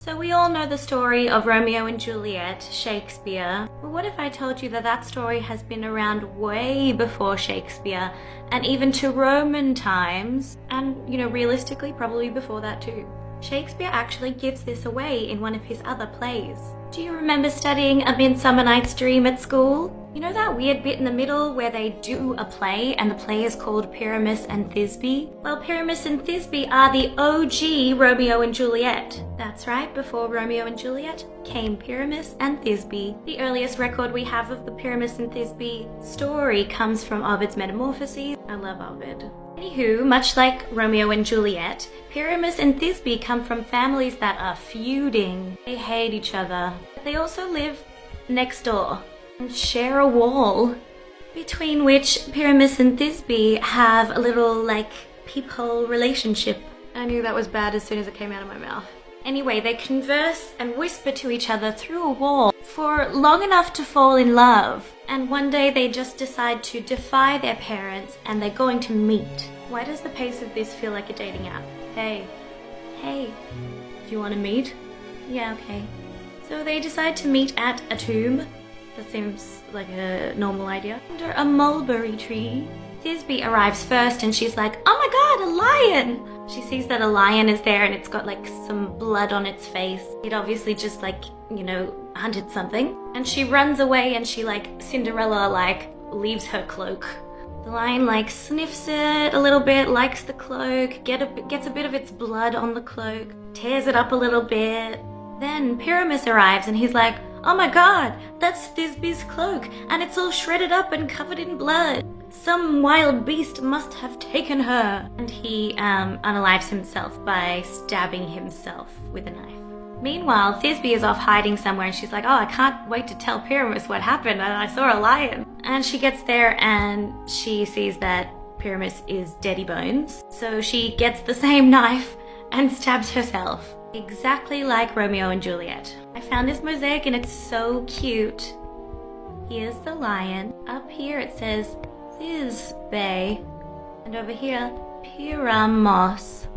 So we all know the story of Romeo and Juliet, Shakespeare. But what if I told you that that story has been around way before Shakespeare and even to Roman times and, realistically probably before that too. Shakespeare actually gives this away in one of his other plays. Do you remember studying A Midsummer Night's Dream at school? You know that weird bit in the middle where they do a play and the play is called Pyramus and Thisbe? Well, Pyramus and Thisbe are the OG Romeo and Juliet. That's right, before Romeo and Juliet came Pyramus and Thisbe. The earliest record we have of the Pyramus and Thisbe story comes from Ovid's Metamorphoses. I love Ovid. Anywho, much like Romeo and Juliet, Pyramus and Thisbe come from families that are feuding. They hate each other. They also live next door and share a wall, between which Pyramus and Thisbe have a little, peephole relationship. I knew that was bad as soon as it came out of my mouth. Anyway, they converse and whisper to each other through a wall for long enough to fall in love. And one day they just decide to defy their parents and they're going to meet. Why does the pace of this feel like a dating app? Hey, do you want to meet? Yeah, okay. So they decide to meet at a tomb. That seems like a normal idea. Under a mulberry tree. Thisbe arrives first and she's like, oh my god, a lion! She sees that a lion is there and it's got some blood on its face. It obviously just hunted something. And she runs away and she Cinderella leaves her cloak. The lion sniffs it a little bit, likes the cloak, gets a bit of its blood on the cloak, tears it up a little bit. Then Pyramus arrives and he's like, oh my god, that's Thisbe's cloak and it's all shredded up and covered in blood. Some wild beast must have taken her. And he unalives himself by stabbing himself with a knife. Meanwhile, Thisbe is off hiding somewhere and she's like, oh, I can't wait to tell Pyramus what happened. I saw a lion. And she gets there and she sees that Pyramus is deady bones. So she gets the same knife and stabs herself. Exactly like Romeo and Juliet. I found this mosaic and it's so cute. Here's the lion. Up here it says Thisbe. And over here, Pyramus.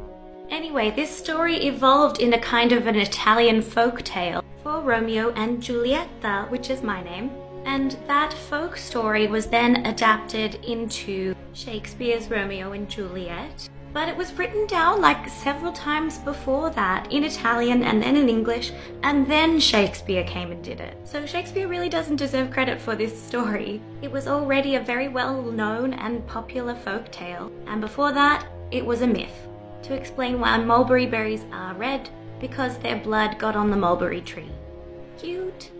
Anyway, this story evolved in a kind of an Italian folk tale for Romeo and Giulietta, which is my name. And that folk story was then adapted into Shakespeare's Romeo and Juliet. But it was written down several times before that in Italian and then in English, and then Shakespeare came and did it. So Shakespeare really doesn't deserve credit for this story. It was already a very well-known and popular folk tale, and before that, it was a myth. To explain why mulberry berries are red, because their blood got on the mulberry tree. Cute.